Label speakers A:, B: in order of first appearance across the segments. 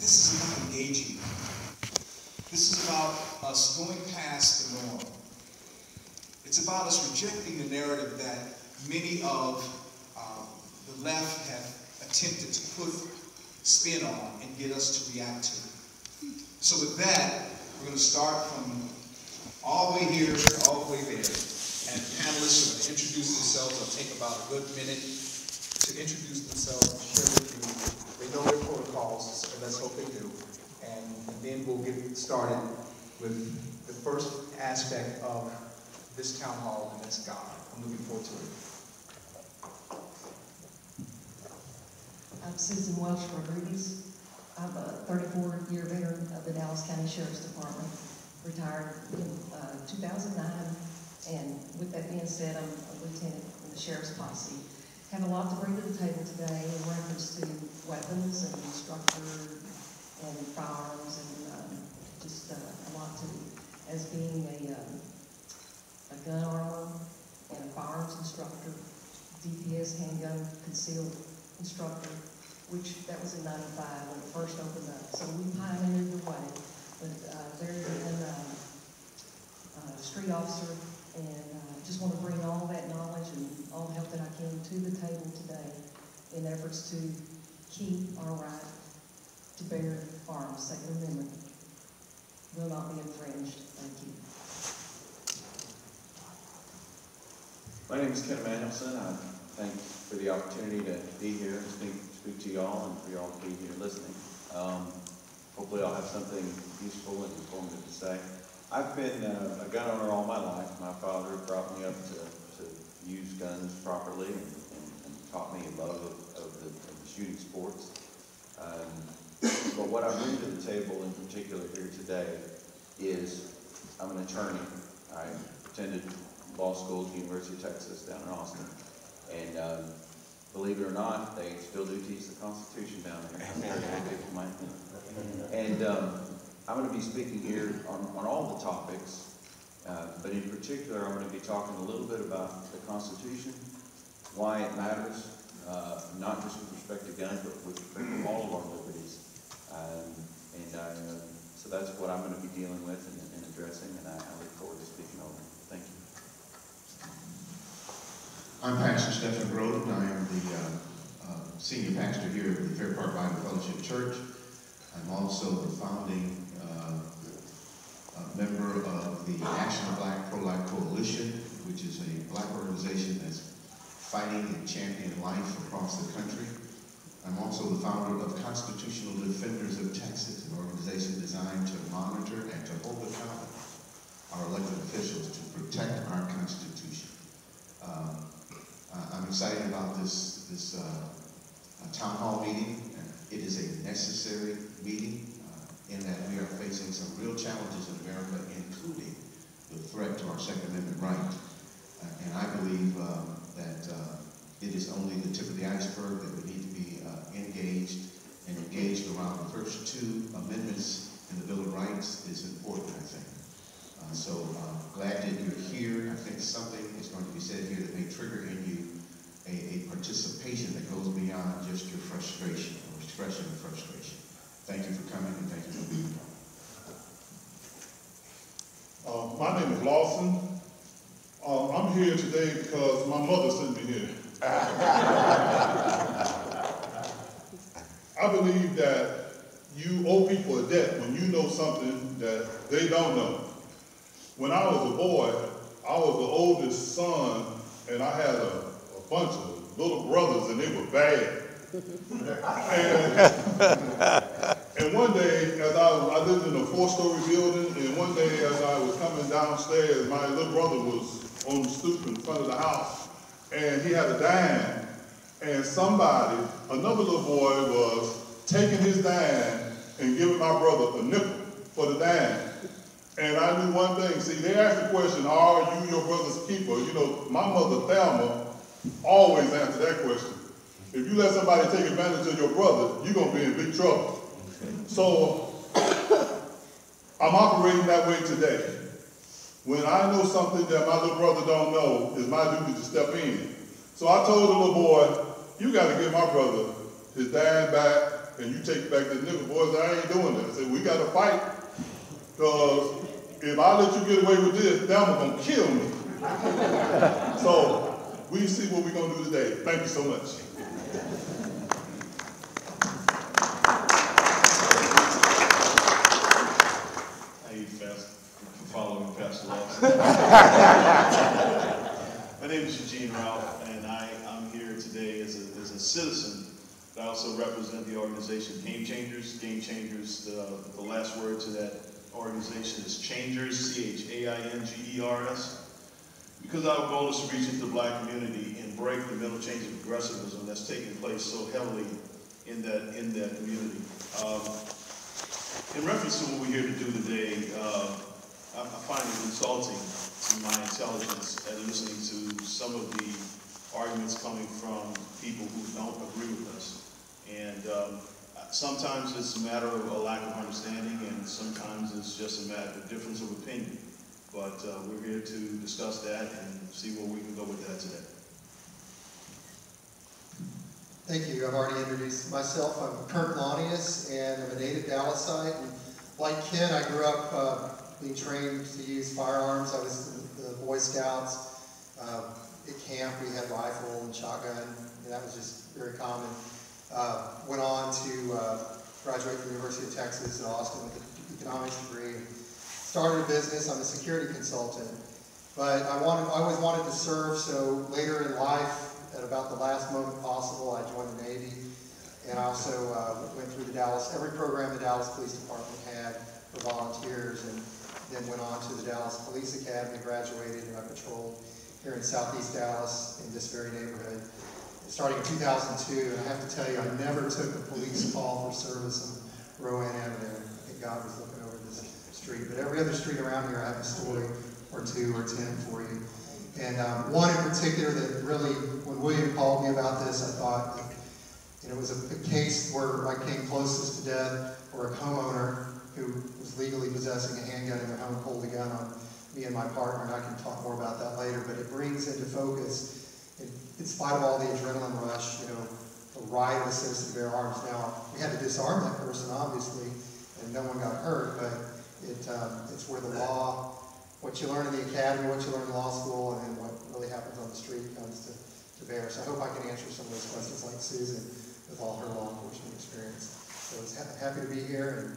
A: this is about engaging. This is about us going past the norm. It's about us rejecting the narrative that many of the left have attempted to put spin on and get us to react to. So with that, we're going to start from all the way here, all the way there. And panelists are going to introduce themselves. It'll take about a good minute to introduce themselves and share with you. They know their protocols, and let's hope they do. And then we'll get started with the first aspect of this town hall, and that's God. I'm looking forward to it.
B: I'm Susan Welsh Rodriguez. I'm a 34-year veteran of the Dallas County Sheriff's Department, retired in 2009. And with that being said, I'm a lieutenant in the Sheriff's Posse. Have a lot to bring to the table today in reference to weapons and structure and firearms and just a lot to, as being a gun armor and a firearms instructor, DPS handgun concealed instructor, which that was in 95 when it first opened up. So we pioneered the way, but very street officer, and just want to bring all that knowledge and all the help that I can to the table today in efforts to keep our right to bear arms. Second Amendment will not be infringed. Thank you.
C: My name is Ken Emanuelson. I thank you for the opportunity to be here and speak to y'all and for y'all to be here listening. Hopefully I'll have something useful and informative to say. I've been a gun owner all my life. My father brought me up to use guns properly and taught me a love of the shooting sports. But what I bring to the table in particular here today is I'm an attorney. I attended law school at the University of Texas down in Austin. And believe it or not, they still do teach the Constitution down there. People might know. And I'm going to be speaking here on all the topics, but in particular, I'm going to be talking a little bit about the Constitution, why it matters, not just with respect to guns, but with respect to all of our liberties. So that's what I'm going to be dealing with and addressing, and I look forward to speaking over it. Thank you.
D: I'm Pastor Stephen Groden. I am the senior pastor here at the Fair Park Bible Fellowship Church. I'm also the founding member of the National Black Pro-Life Coalition, which is a black organization that's fighting and championing life across the country. I'm also the founder of Constitutional Defenders of Texas, an organization designed to monitor and to hold accountable our elected officials to protect our Constitution. I'm excited about this town hall meeting. It is a necessary meeting in that we are facing some real challenges in America, including the threat to our Second Amendment right. And I believe that it is only the tip of the iceberg, that we need to be engaged around the first two amendments in the Bill of Rights is important, I think. So glad that you're here. I think something is going to be said here that may trigger in you a participation that goes beyond just your frustration or expression of frustration. Thank you for coming, and thank you for being here.
E: My name is Lawson. I'm here today because my mother sent me here. I believe that you owe people a debt when you know something that they don't know. When I was a boy, I was the oldest son, and I had a bunch of little brothers, and they were bad. And one day, as I lived in a 4-story building, and one day as I was coming downstairs, my little brother was on the stoop in front of the house, and he had a dime, and another little boy was taking his dime and giving my brother a nickel for the dime. And I knew one thing. See, they asked the question, are you your brother's keeper? You know, my mother, Thelma, always answered that question. If you let somebody take advantage of your brother, you're going to be in big trouble. So I'm operating that way today. When I know something that my little brother don't know, it's my duty to step in. So I told the little boy, you got to give my brother his dime back and you take back the nigger, boys, I ain't doing that. I said, we gotta fight, because if I let you get away with this, them are gonna kill me. So, we see what we're gonna do today. Thank you so much.
F: Following Pastor Lawson. My name is Eugene Ralph, and I'm here today as a citizen, but I also represent the organization Game Changers. Game Changers, the last word to that organization is Changers, C-H-A-I-N-G-E-R-S. Because our goal is to reach into the black community and break the mental change of progressivism that's taking place so heavily in that community. In reference to what we're here to do today, I find it insulting to my intelligence at listening to some of the arguments coming from people who don't agree with us. And sometimes it's a matter of a lack of understanding, and sometimes it's just a matter of difference of opinion. But we're here to discuss that and see where we can go with that today.
G: Thank you. I've already introduced myself. I'm Kurt Launius, and I'm a native Dallasite. And like Ken, I grew up being trained to use firearms. I was in the Boy Scouts. At camp, we had rifle and shotgun, and that was just very common. Went on to graduate from the University of Texas in Austin with an economics degree. Started a business. I'm a security consultant. But I always wanted to serve, so later in life, at about the last moment possible, I joined the Navy. And I also went through every program the Dallas Police Department had for volunteers, and then went on to the Dallas Police Academy, graduated, and I patrolled here in Southeast Dallas in this very neighborhood. Starting in 2002, and I have to tell you, I never took a police call for service on Rowan Avenue. I think God was looking over this street. But every other street around here, I have a story or two or 10 for you. And one in particular that really, when William called me about this, I thought, it was a case where I came closest to death, where a homeowner who was legally possessing a handgun in their home pulled a gun on me and my partner, and I can talk more about that later, but it brings into focus, in spite of all the adrenaline rush, the right of a citizen to bear arms. Now, we had to disarm that person, obviously, and no one got hurt, but it's where the law, what you learn in the academy, what you learn in law school, and then what really happens on the street comes to bear. So I hope I can answer some of those questions like Susan with all her law enforcement experience. So I was happy to be here, and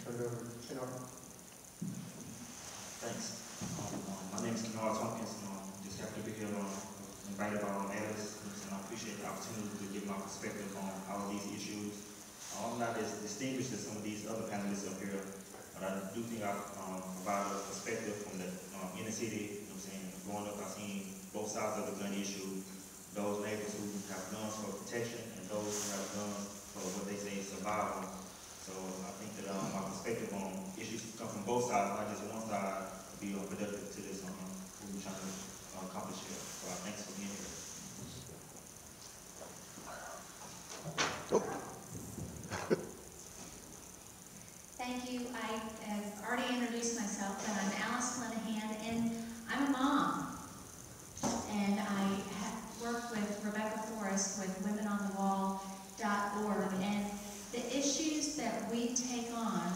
G: turn it over to Kennard.
H: Thanks. My name is Kennard Tompkins. Just happy to be here, invited by Alice, and I appreciate the opportunity to give my perspective on all of these issues. I'm not as distinguished as some of these other panelists up here, but I do think I provide a perspective from the inner city. You know what I'm saying? Growing up, I've seen both sides of the gun issue. Those neighbors who have guns for protection, and those who have guns for what they say is survival. So I think that my perspective on issues come from both sides, not just one side, to be productive to this what we're trying to accomplish here. So thanks for being here.
I: Thank you. I have already introduced myself, and I'm Alice Linehan, and I'm a mom. And I have worked with Rebecca Forrest with WomenOnTheWall.org, and the issues that we take on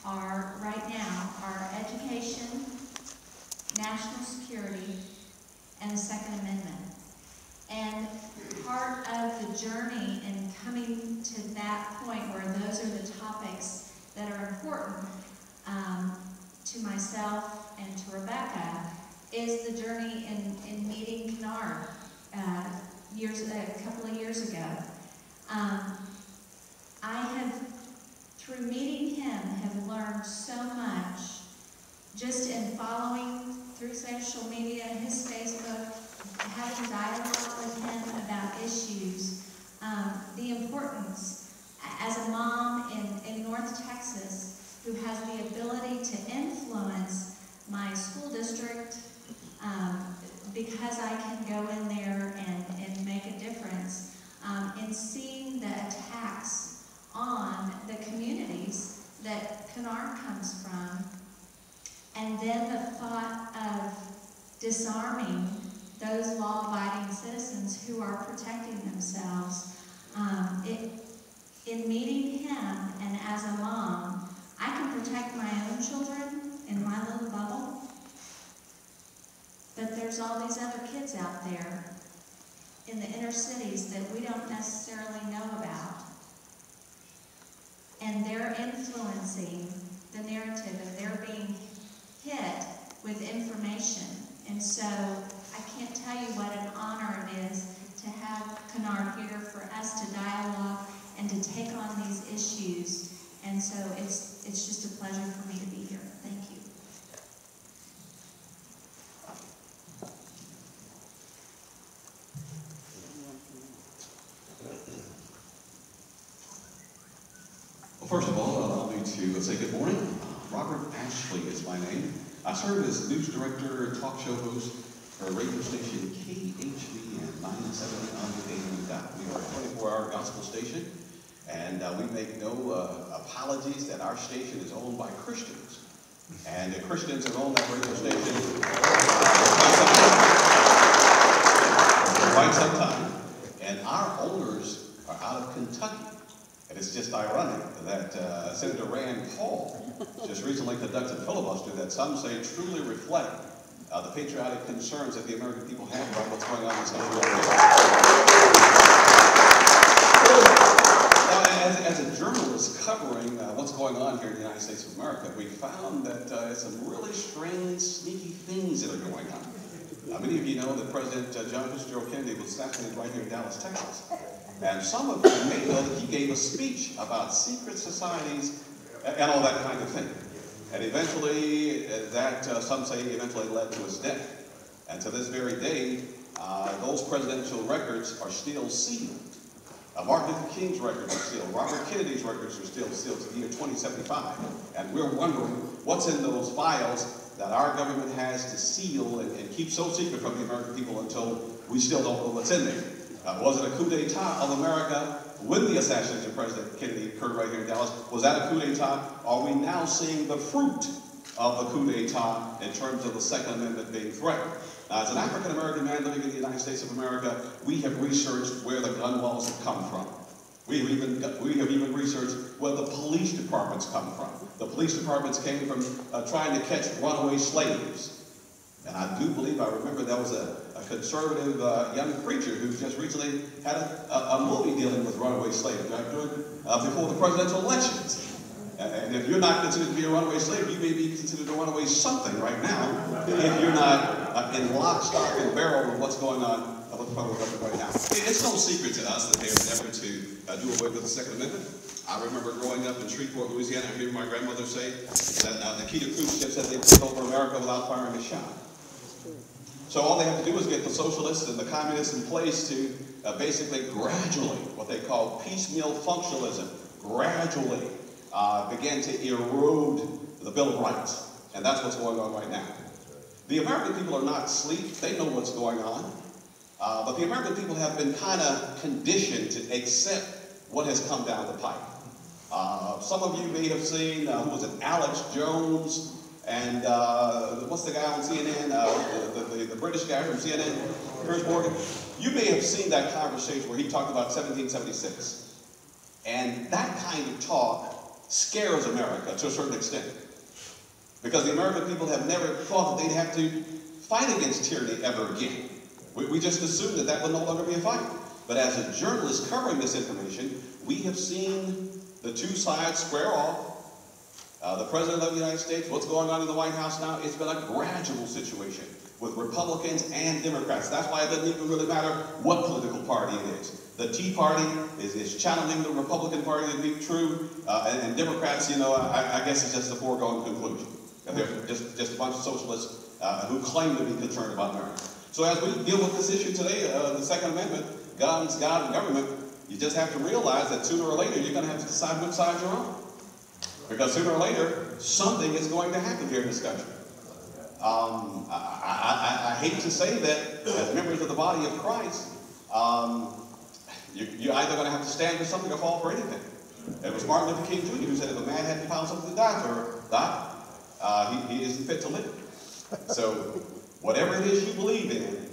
I: are, right now, are education, national security, and the Second Amendment. And part of the journey in coming to that point where those are the topics that are important to myself and to Rebecca is the journey in meeting Kennard a couple of years ago. I have, through meeting him, have learned so much just in following through social media, his Facebook, having dialogue with him about issues, the importance as a mom in North Texas who has the ability to influence my school district because I can go in there and make a difference in seeing the attacks on the communities that Kennard comes from, and then the thought of disarming those law-abiding citizens who are protecting themselves. in meeting him and as a mom, I can protect my own children in my little bubble, but there's all these other kids out there in the inner cities that we don't necessarily know about. And they're influencing the narrative, and they're being hit with information. And so I can't tell you what an honor it is to have Kennard here for us to dialogue and to take on these issues. And so it's just a pleasure for me to be here. Thank you.
J: Well, first of all, allow me to say good morning. Robert Ashley is my name. I serve as news director, talk show host for radio station KHV and 970 on the AM dot. We are a 24-hour gospel station, and we make no apologies that our station is owned by Christians. And the Christians have owned that radio station for quite some time. And our owners are out of Kentucky. And it's just ironic that Senator Rand Paul just recently conducted a filibuster that some say truly reflect the patriotic concerns that the American people have about what's going on in Central America. As a journalist covering what's going on here in the United States of America, we found that some really strange, sneaky things that are going on. Many of you know that President John Fitzgerald Kennedy was assassinated right here in Dallas, Texas. And some of you may know that he gave a speech about secret societies and all that kind of thing. And eventually, some say eventually led to his death. And to this very day, those presidential records are still sealed. Martin Luther King's records are sealed. Robert Kennedy's records are still sealed to the year 2075. And we're wondering what's in those files that our government has to seal and keep so secret from the American people until we still don't know what's in there. Was it a coup d'etat of America when the assassination of President Kennedy occurred right here in Dallas? Was that a coup d'etat? Are we now seeing the fruit of the coup d'etat in terms of the Second Amendment being threatened? Now, as an African-American man living in the United States of America, we have researched where the gun laws have come from. We have even researched where the police departments come from. The police departments came from trying to catch runaway slaves. And I do believe, I remember there was a conservative young preacher who just recently had a movie dealing with runaway slaves before the presidential elections. And if you're not considered to be a runaway slave, you may be considered a runaway something right now if you're not in lock, stock, and barrel with what's going on with the federal government right now. It's no secret to us that there's an effort to do away with the Second Amendment. I remember growing up in Shreveport, Louisiana, I hear my grandmother say that Nikita Khrushchev said they'd take over America without firing a shot. So all they have to do is get the socialists and the communists in place to basically gradually, what they call piecemeal functionalism, gradually begin to erode the Bill of Rights. And that's what's going on right now. The American people are not asleep. They know what's going on. But the American people have been kind of conditioned to accept what has come down the pipe. Some of you may have seen, who was it, Alex Jones, and what's the guy on CNN, the British guy from CNN, Piers Morgan? You may have seen that conversation where he talked about 1776. And that kind of talk scares America to a certain extent. Because the American people have never thought that they'd have to fight against tyranny ever again. We just assumed that that would no longer be a fight. But as a journalist covering this information, we have seen the two sides square off. The President of the United States, what's going on in the White House now, it's been a gradual situation with Republicans and Democrats. That's why it doesn't even really matter what political party it is. The Tea Party is channeling the Republican Party to be true, and Democrats, I guess it's just a foregone conclusion. They're just a bunch of socialists who claim to be concerned about America. So as we deal with this issue today, the Second Amendment, guns, God, and government, you just have to realize that sooner or later you're going to have to decide which side you're on. Because sooner or later, something is going to happen here in this country. I hate to say that as members of the body of Christ, you're either going to have to stand for something or fall for anything. It was Martin Luther King Jr. who said if a man hadn't found something to die for, he isn't fit to live. So whatever it is you believe in,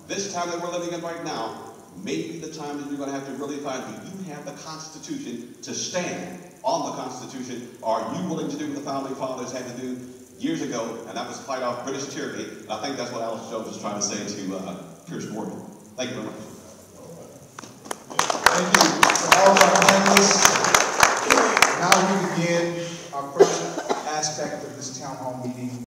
J: this time that we're living in right now, may be the time that you're going to have to really find, do you have the Constitution to stand on the Constitution. Are you willing to do what the Founding Fathers had to do years ago, and that was fight off British tyranny? And I think that's what Alice Jones was trying to say to Pierce Morgan. Thank you very much.
A: Thank you to all of our panelists. Now we begin our first aspect of this town hall meeting.